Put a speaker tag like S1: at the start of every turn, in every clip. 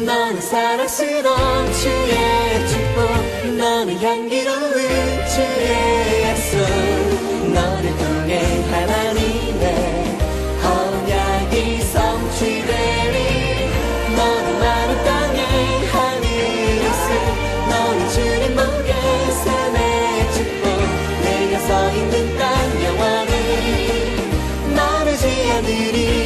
S1: 너는 사랑스러운 주의 축복, 너는 향기로운 주의 약속, 너를 통해 하나님의 언약이 성취되리. 너는 마른 땅에 하늘에서 너는 주님 보게 삶의 축복, 내가 서 있는 땅 영원히 마르지 않으리.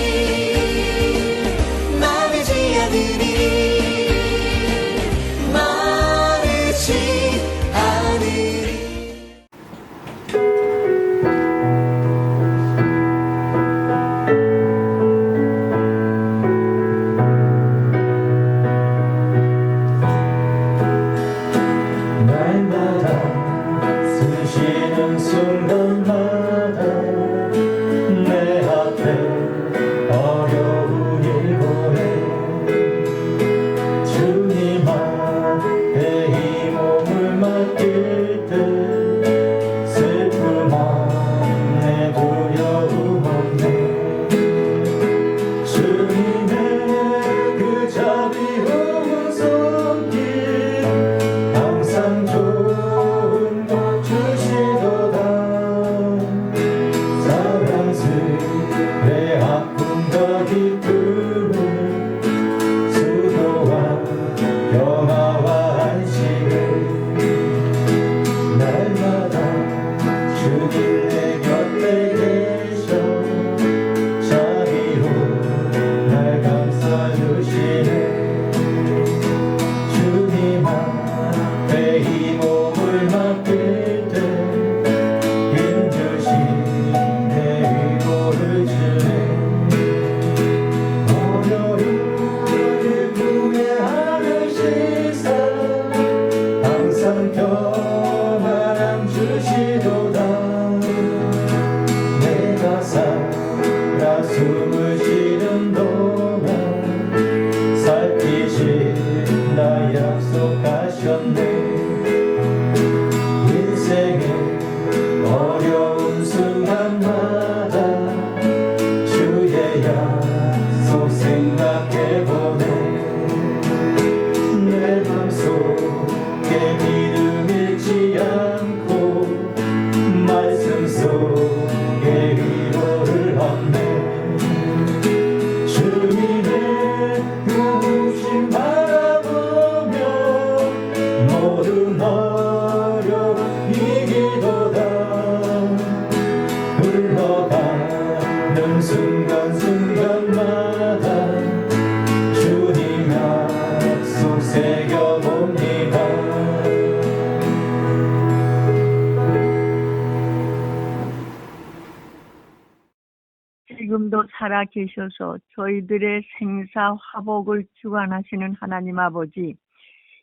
S2: 지금도 살아계셔서 저희들의 생사 화복을 주관하시는 하나님 아버지,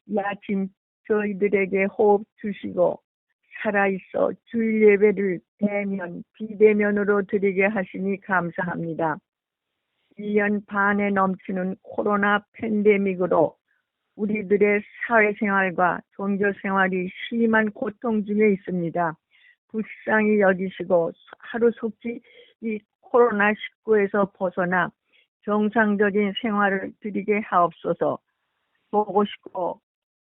S2: 이 아침 저희들에게 호흡 주시고 살아있어 주일 예배를 대면 비대면으로 드리게 하시니 감사합니다. 1년 반에 넘치는 코로나 팬데믹으로 우리들의 사회생활과 종교생활이 심한 고통 중에 있습니다. 불쌍히 여기시고 하루속히 이 코로나19에서 벗어나 정상적인 생활을 드리게 하옵소서. 보고 싶고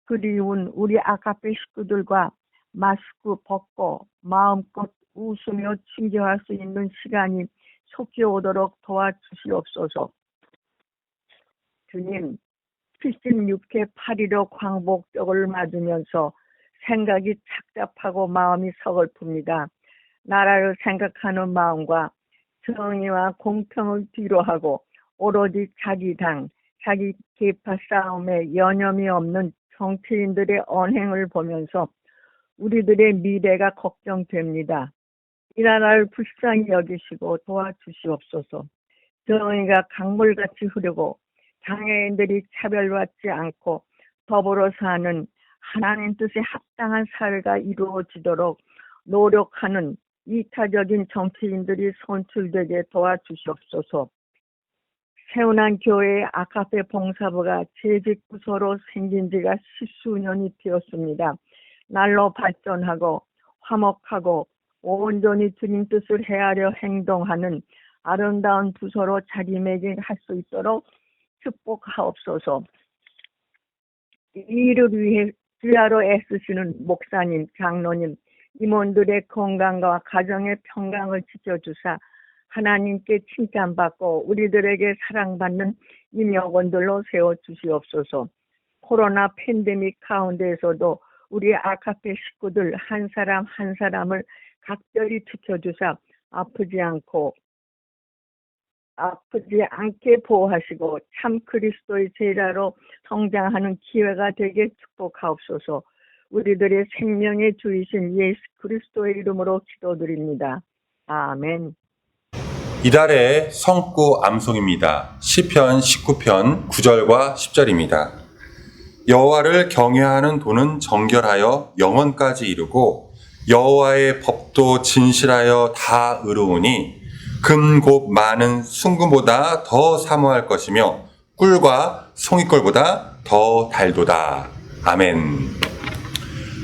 S2: 그리운 우리 아카페 식구들과 마스크 벗고 마음껏 웃으며 친교할 수 있는 시간이 속히 오도록 도와주시옵소서. 주님, 76회 8.15 광복절을 맞으면서 생각이 착잡하고 마음이 서글픕니다. 나라를 생각하는 마음과 정의와 공평을 뒤로하고 오로지 자기 당, 자기 계파 싸움에 여념이 없는 정치인들의 언행을 보면서 우리들의 미래가 걱정됩니다. 이 나라를 불쌍히 여기시고 도와주시옵소서. 정의가 강물같이 흐르고 장애인들이 차별받지 않고 더불어 사는 하나님 뜻에 합당한 사회가 이루어지도록 노력하는 이타적인 정치인들이 선출되게 도와주시옵소서. 세운한 교회의 아카페 봉사부가 재직 부서로 생긴 지가 10수년이 되었습니다. 날로 발전하고 화목하고 온전히 주님 뜻을 헤아려 행동하는 아름다운 부서로 자리매김할 수 있도록 축복하옵소서. 이 일을 위해 주야로 애쓰시는 목사님, 장로님, 임원들의 건강과 가정의 평강을 지켜주사 하나님께 칭찬받고 우리들에게 사랑받는 임역원들로 세워주시옵소서. 코로나 팬데믹 가운데에서도 우리 아카페 식구들 한 사람 한 사람을 각별히 지켜주사 아프지 않게 보호하시고 참 그리스도의 제자로 성장하는 기회가 되게 축복하옵소서. 우리들의 생명의 주이신 예수 그리스도의 이름으로 기도드립니다. 아멘.
S3: 이달의 성구 암송입니다. 시편 19편 9절과 10절입니다. 여호와를 경외하는 도는 정결하여 영원까지 이르고 여호와의 법도 진실하여 다 의로우니 금 곧 많은 순금보다 더 사모할 것이며 꿀과 송이꿀보다 더 달도다. 아멘.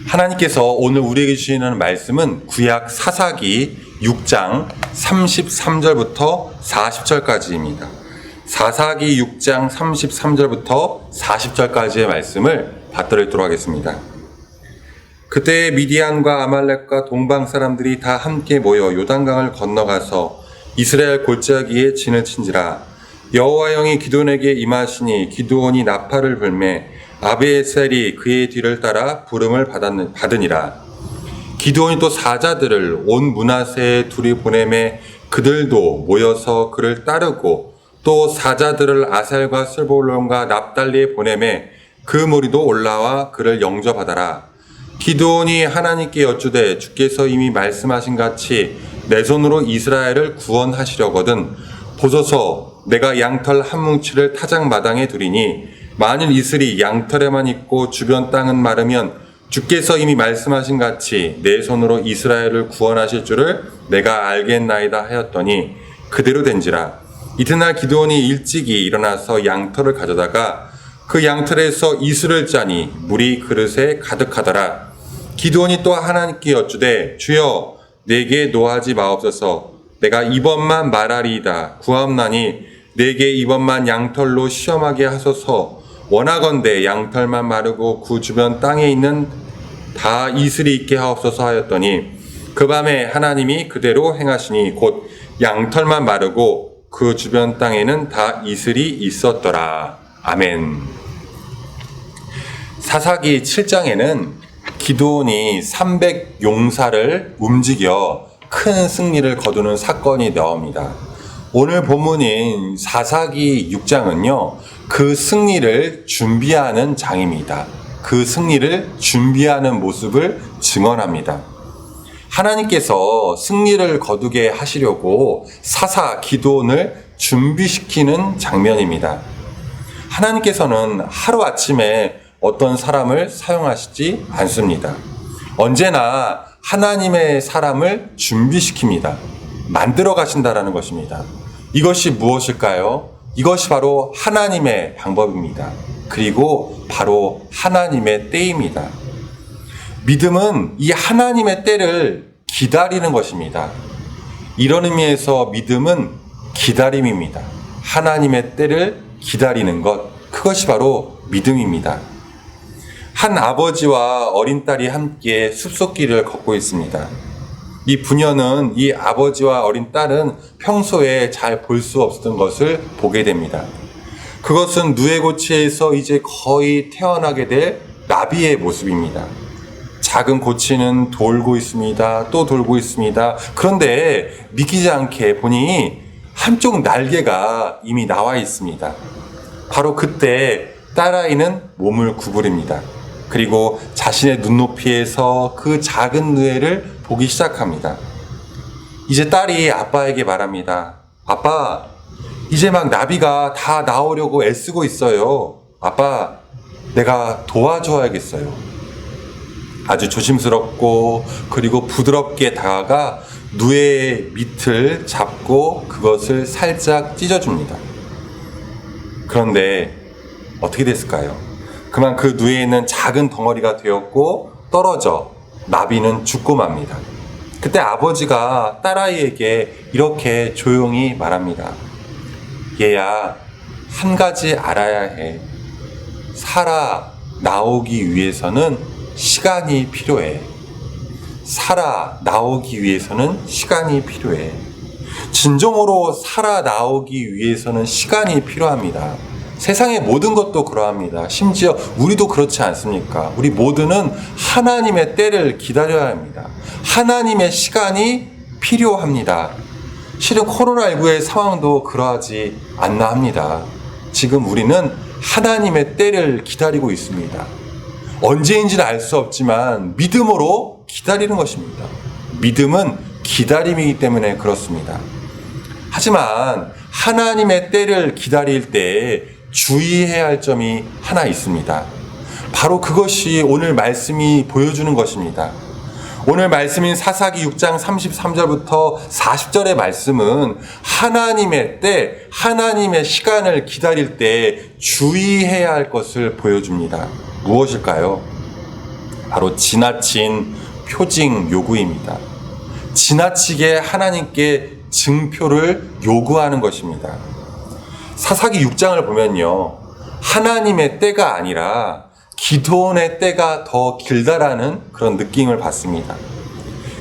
S3: 하나님께서 오늘 우리에게 주시는 말씀은 구약 사사기 6장 33절부터 40절까지입니다. 사사기 6장 33절부터 40절까지의 말씀을 받들도록 하겠습니다. 그때 미디안과 아말렉과 동방 사람들이 다 함께 모여 요단강을 건너가서 이스라엘 골짜기에 진을 친지라. 여호와 영이 기드온에게 임하시니 기드온이 나팔을 불매 아비에셀이 그의 뒤를 따라 부름을 받으니라. 기드온이 또 사자들을 온 므낫세에 둘이 보내매 그들도 모여서 그를 따르고 또 사자들을 아셀과 스볼론과 납달리에 보내매 그 무리도 올라와 그를 영접하더라. 기드온이 하나님께 여쭈되 주께서 이미 말씀하신 같이 내 손으로 이스라엘을 구원하시려거든 보소서 내가 양털 한 뭉치를 타작마당에 두리니 만일 이슬이 양털에만 있고 주변 땅은 마르면 주께서 이미 말씀하신 같이 내 손으로 이스라엘을 구원하실 줄을 내가 알겠나이다 하였더니 그대로 된지라. 이튿날 기드온이 일찍이 일어나서 양털을 가져다가 그 양털에서 이슬을 짜니 물이 그릇에 가득하더라. 기드온이 또 하나님께 여쭈되 주여 내게 노하지 마옵소서. 내가 이번만 말하리이다. 구함나니 내게 이번만 양털로 시험하게 하소서. 원하건대 양털만 마르고 그 주변 땅에 있는 다 이슬이 있게 하옵소서 하였더니 그 밤에 하나님이 그대로 행하시니 곧 양털만 마르고 그 주변 땅에는 다 이슬이 있었더라. 아멘. 사사기 7장에는 기드온이 300 용사를 움직여 큰 승리를 거두는 사건이 나옵니다. 오늘 본문인 사사기 6장은요, 그 승리를 준비하는 장입니다. 그 승리를 준비하는 모습을 증언합니다. 하나님께서 승리를 거두게 하시려고 사사 기드온을 준비시키는 장면입니다. 하나님께서는 하루아침에 어떤 사람을 사용하시지 않습니다. 언제나 하나님의 사람을 준비시킵니다. 만들어 가신다라는 것입니다. 이것이 무엇일까요? 이것이 바로 하나님의 방법입니다. 그리고 바로 하나님의 때입니다. 믿음은 이 하나님의 때를 기다리는 것입니다. 이런 의미에서 믿음은 기다림입니다. 하나님의 때를 기다리는 것, 그것이 바로 믿음입니다. 한 아버지와 어린 딸이 함께 숲속길을 걷고 있습니다. 이 부녀는 이 아버지와 어린 딸은 평소에 잘 볼 수 없었던 것을 보게 됩니다. 그것은 누에고치에서 이제 거의 태어나게 될 나비의 모습입니다. 작은 고치는 돌고 있습니다. 또 돌고 있습니다. 그런데 믿기지 않게 보니 한쪽 날개가 이미 나와 있습니다. 바로 그때 딸아이는 몸을 구부립니다. 그리고 자신의 눈높이에서 그 작은 누에를 보기 시작합니다. 이제 딸이 아빠에게 말합니다. 아빠, 이제 막 나비가 다 나오려고 애쓰고 있어요. 아빠, 내가 도와줘야겠어요. 아주 조심스럽고 그리고 부드럽게 다가가 누에의 밑을 잡고 그것을 살짝 찢어줍니다. 그런데 어떻게 됐을까요? 그만 그 누에는 작은 덩어리가 되었고 떨어져 나비는 죽고 맙니다. 그때 아버지가 딸아이에게 이렇게 조용히 말합니다. 얘야, 한 가지 알아야 해. 살아 나오기 위해서는 시간이 필요해. 살아나오기 위해서는 시간이 필요해. 진정으로 살아나오기 위해서는 시간이 필요합니다. 세상의 모든 것도 그러합니다. 심지어 우리도 그렇지 않습니까? 우리 모두는 하나님의 때를 기다려야 합니다. 하나님의 시간이 필요합니다. 실은 코로나19의 상황도 그러하지 않나 합니다. 지금 우리는 하나님의 때를 기다리고 있습니다. 언제인지는 알 수 없지만 믿음으로 기다리는 것입니다. 믿음은 기다림이기 때문에 그렇습니다. 하지만 하나님의 때를 기다릴 때 주의해야 할 점이 하나 있습니다. 바로 그것이 오늘 말씀이 보여주는 것입니다. 오늘 말씀인 사사기 6장 33절부터 40절의 말씀은 하나님의 때, 하나님의 시간을 기다릴 때 주의해야 할 것을 보여줍니다. 무엇일까요? 바로 지나친 표징 요구입니다. 지나치게 하나님께 증표를 요구하는 것입니다. 사사기 6장을 보면요, 하나님의 때가 아니라 기드온의 때가 더 길다라는 그런 느낌을 받습니다.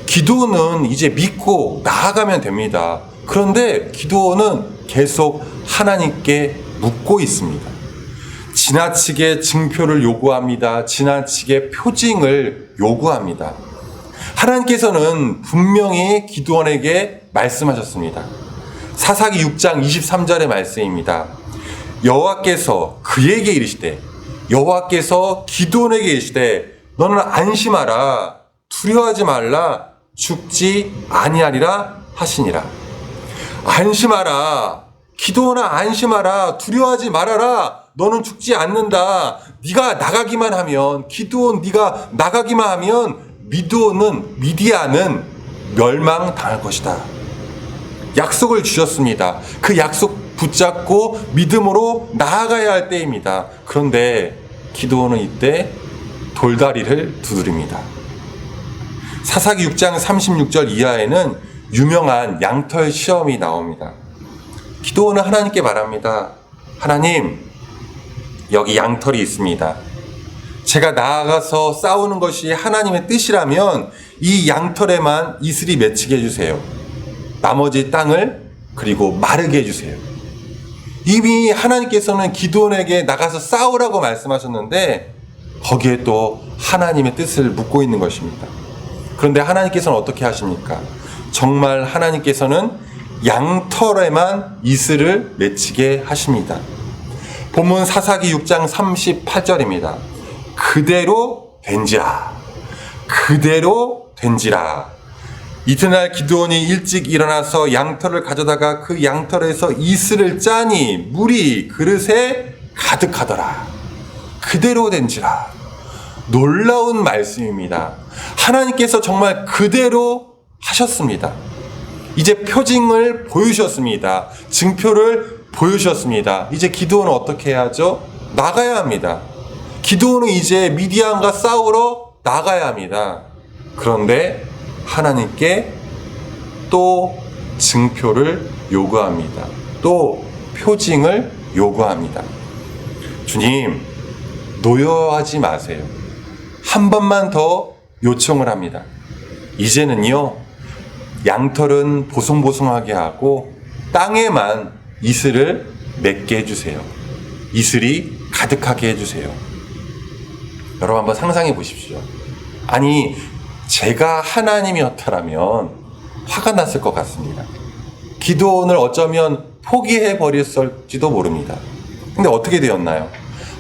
S3: 기드온은 이제 믿고 나아가면 됩니다. 그런데 기드온은 계속 하나님께 묻고 있습니다. 지나치게 증표를 요구합니다. 지나치게 표징을 요구합니다. 하나님께서는 분명히 기드온에게 말씀하셨습니다. 사사기 6장 23절의 말씀입니다. 여호와께서 그에게 이르시되, 여호와께서 기드온에게 이르시되 너는 안심하라, 두려워하지 말라, 죽지 아니하리라 하시니라. 안심하라, 기드온아 안심하라, 두려워하지 말아라, 너는 죽지 않는다. 네가 나가기만 하면, 기드온 네가 나가기만 하면 미디안은 멸망당할 것이다. 약속을 주셨습니다. 그 약속 붙잡고 믿음으로 나아가야 할 때입니다. 그런데 기드온은 이때 돌다리를 두드립니다. 사사기 6장 36절 이하에는 유명한 양털 시험이 나옵니다. 기드온은 하나님께 말합니다. 하나님, 여기 양털이 있습니다. 제가 나아가서 싸우는 것이 하나님의 뜻이라면 이 양털에만 이슬이 맺히게 해주세요. 나머지 땅을 그리고 마르게 해주세요. 이미 하나님께서는 기드온에게 나가서 싸우라고 말씀하셨는데 거기에 또 하나님의 뜻을 묻고 있는 것입니다. 그런데 하나님께서는 어떻게 하십니까? 정말 하나님께서는 양털에만 이슬을 맺히게 하십니다. 본문 사사기 6장 38절입니다. 그대로 된지라. 그대로 된지라. 이튿날 기드온이 일찍 일어나서 양털을 가져다가 그 양털에서 이슬을 짜니 물이 그릇에 가득하더라. 그대로 된지라. 놀라운 말씀입니다. 하나님께서 정말 그대로 하셨습니다. 이제 표징을 보여주셨습니다. 증표를 보여주셨습니다. 이제 기드온은 어떻게 해야죠? 나가야 합니다. 기드온은 이제 미디안과 싸우러 나가야 합니다. 그런데 하나님께 또 증표를 요구합니다. 또 표징을 요구합니다. 주님, 노여하지 마세요. 한 번만 더 요청을 합니다. 이제는요, 양털은 보송보송하게 하고 땅에만 이슬을 맺게 해주세요. 이슬이 가득하게 해주세요. 여러분 한번 상상해 보십시오. 아니, 제가 하나님이었다라면 화가 났을 것 같습니다. 기드온을 어쩌면 포기해 버렸을지도 모릅니다. 근데 어떻게 되었나요?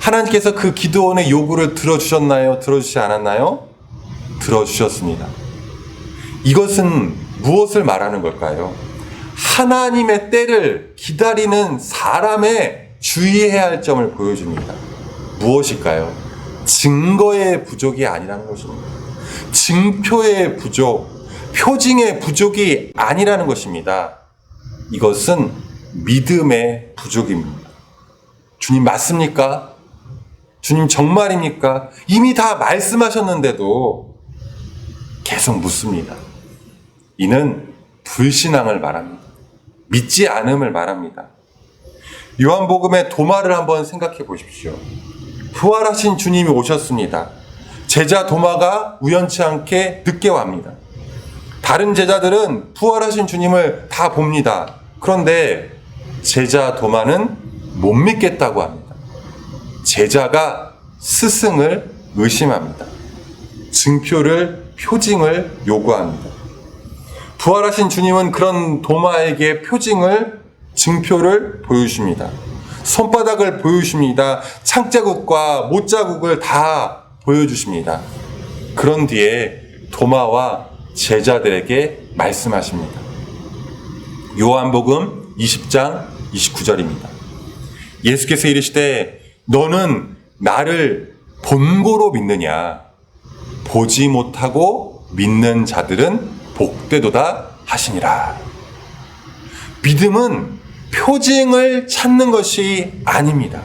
S3: 하나님께서 그 기드온의 요구를 들어주셨나요? 들어주지 않았나요? 들어주셨습니다. 이것은 무엇을 말하는 걸까요? 하나님의 때를 기다리는 사람의 주의해야 할 점을 보여줍니다. 무엇일까요? 증거의 부족이 아니라는 것입니다. 증표의 부족, 표징의 부족이 아니라는 것입니다. 이것은 믿음의 부족입니다. 주님 맞습니까? 주님 정말입니까? 이미 다 말씀하셨는데도 계속 묻습니다. 이는 불신앙을 말합니다. 믿지 않음을 말합니다. 요한복음의 도마를 한번 생각해 보십시오. 부활하신 주님이 오셨습니다. 제자 도마가 우연치 않게 늦게 옵니다. 다른 제자들은 부활하신 주님을 다 봅니다. 그런데 제자 도마는 못 믿겠다고 합니다. 제자가 스승을 의심합니다. 증표를, 표징을 요구합니다. 부활하신 주님은 그런 도마에게 표징을, 증표를 보여주십니다. 손바닥을 보여주십니다. 창자국과 못자국을 다 보여주십니다. 그런 뒤에 도마와 제자들에게 말씀하십니다. 요한복음 20장 29절입니다. 예수께서 이르시되 너는 나를 본고로 믿느냐? 보지 못하고 믿는 자들은 복되도다 하시니라. 믿음은 표징을 찾는 것이 아닙니다.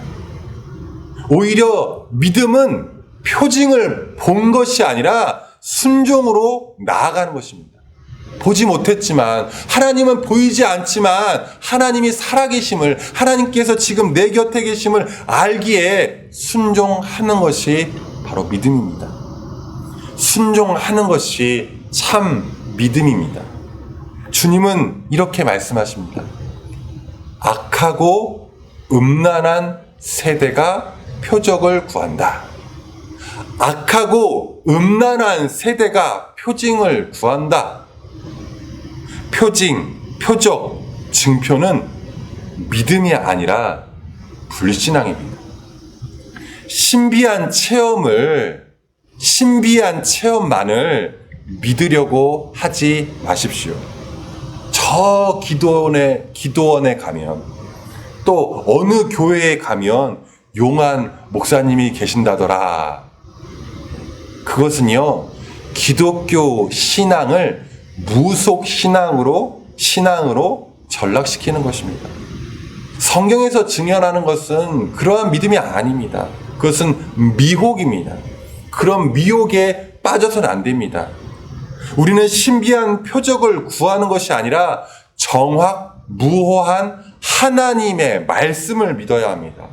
S3: 오히려 믿음은 표징을 본 것이 아니라 순종으로 나아가는 것입니다. 보지 못했지만, 하나님은 보이지 않지만 하나님이 살아계심을, 하나님께서 지금 내 곁에 계심을 알기에 순종하는 것이 바로 믿음입니다. 순종하는 것이 참 믿음입니다. 주님은 이렇게 말씀하십니다. 악하고 음란한 세대가 표적을 구한다. 악하고 음란한 세대가 표징을 구한다. 표징, 표적, 증표는 믿음이 아니라 불신앙입니다. 신비한 체험만을 믿으려고 하지 마십시오. 저 기도원에 가면, 또 어느 교회에 가면 용한 목사님이 계신다더라. 그것은요, 기독교 신앙을 무속 신앙으로 전락시키는 것입니다. 성경에서 증언하는 것은 그러한 믿음이 아닙니다. 그것은 미혹입니다. 그런 미혹에 빠져서는 안 됩니다. 우리는 신비한 표적을 구하는 것이 아니라 정확무호한 하나님의 말씀을 믿어야 합니다.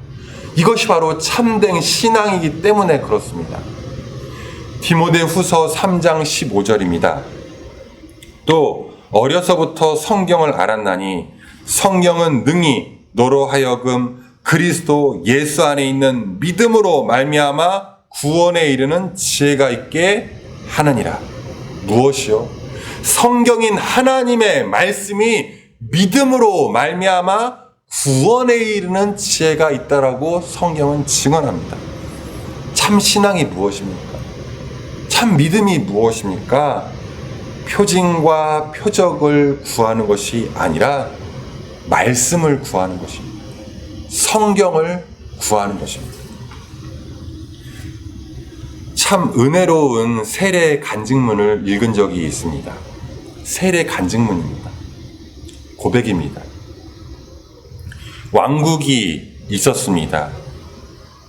S3: 이것이 바로 참된 신앙이기 때문에 그렇습니다. 디모데후서 3장 15절입니다. 또 어려서부터 성경을 알았나니 성경은 능히 너로 하여금 그리스도 예수 안에 있는 믿음으로 말미암아 구원에 이르는 지혜가 있게 하느니라. 무엇이요? 성경인 하나님의 말씀이 믿음으로 말미암아 구원에 이르는 지혜가 있다라고 성경은 증언합니다. 참 신앙이 무엇입니까? 참 믿음이 무엇입니까? 표징과 표적을 구하는 것이 아니라 말씀을 구하는 것입니다. 성경을 구하는 것입니다. 참 은혜로운 세례 간증문을 읽은 적이 있습니다. 세례 간증문입니다. 고백입니다. 왕국이 있었습니다.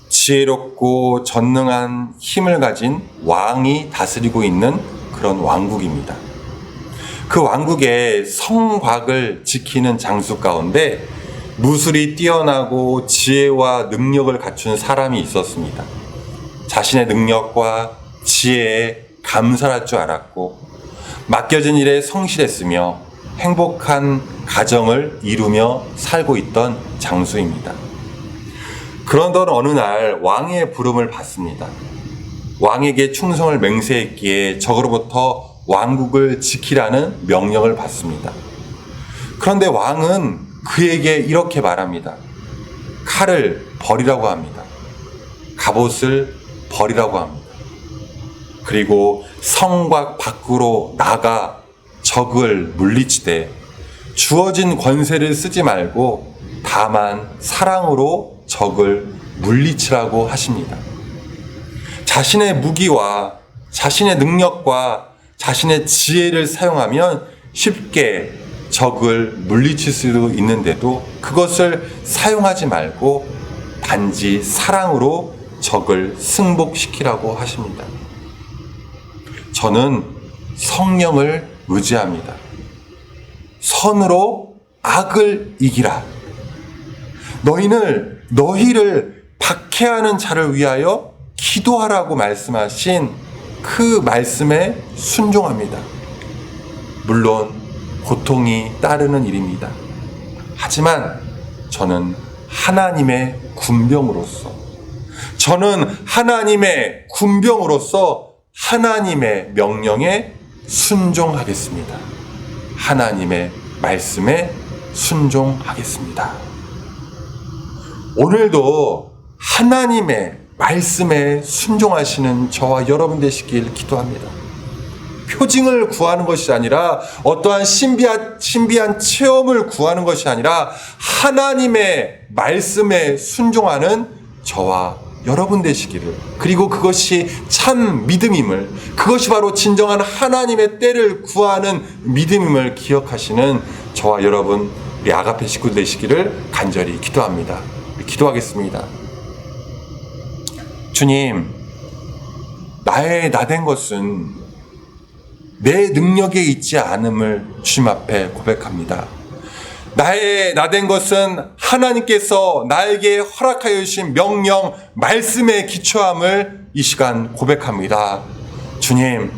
S3: 지혜롭고 전능한 힘을 가진 왕이 다스리고 있는 그런 왕국입니다. 그 왕국의 성곽을 지키는 장수 가운데 무술이 뛰어나고 지혜와 능력을 갖춘 사람이 있었습니다. 자신의 능력과 지혜에 감사할 줄 알았고 맡겨진 일에 성실했으며 행복한 가정을 이루며 살고 있던 장수입니다. 그러던 어느 날 왕의 부름을 받습니다. 왕에게 충성을 맹세했기에 적으로부터 왕국을 지키라는 명령을 받습니다. 그런데 왕은 그에게 이렇게 말합니다. 칼을 버리라고 합니다. 갑옷을 버리라고 합니다. 그리고 성곽 밖으로 나가 적을 물리치되 주어진 권세를 쓰지 말고 다만 사랑으로 적을 물리치라고 하십니다. 자신의 무기와 자신의 능력과 자신의 지혜를 사용하면 쉽게 적을 물리칠 수도 있는데도 그것을 사용하지 말고 단지 사랑으로 적을 승복시키라고 하십니다. 저는 성령을 의지합니다. 선으로 악을 이기라. 너희를 박해하는 자를 위하여 기도하라고 말씀하신 그 말씀에 순종합니다. 물론 고통이 따르는 일입니다. 하지만 저는 하나님의 군병으로서 하나님의 명령에 순종하겠습니다. 하나님의 말씀에 순종하겠습니다. 오늘도 하나님의 말씀에 순종하시는 저와 여러분 되시길 기도합니다. 표징을 구하는 것이 아니라 어떠한 신비한 체험을 구하는 것이 아니라 하나님의 말씀에 순종하는 저와 여러분 되시기를, 그리고 그것이 참 믿음임을, 그것이 바로 진정한 하나님의 때를 구하는 믿음임을 기억하시는 저와 여러분, 우리 아가페 식구 되시기를 간절히 기도합니다. 기도하겠습니다. 주님, 나의 나된 것은 내 능력에 있지 않음을 주님 앞에 고백합니다. 나의 나된 것은 하나님께서 나에게 허락하여 주신 명령, 말씀에 기초함을 이 시간 고백합니다. 주님,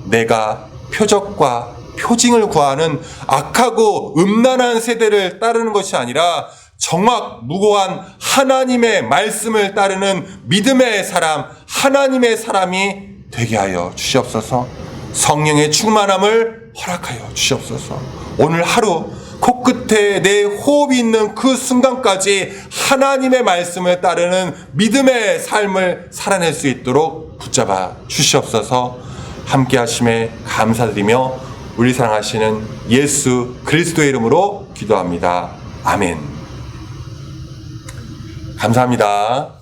S3: 내가 표적과 표징을 구하는 악하고 음란한 세대를 따르는 것이 아니라 정확 무고한 하나님의 말씀을 따르는 믿음의 사람, 하나님의 사람이 되게 하여 주시옵소서. 성령의 충만함을 허락하여 주시옵소서. 오늘 하루 코끝에 내 호흡이 있는 그 순간까지 하나님의 말씀을 따르는 믿음의 삶을 살아낼 수 있도록 붙잡아 주시옵소서. 함께 하심에 감사드리며 우리 사랑하시는 예수 그리스도의 이름으로 기도합니다. 아멘. 감사합니다.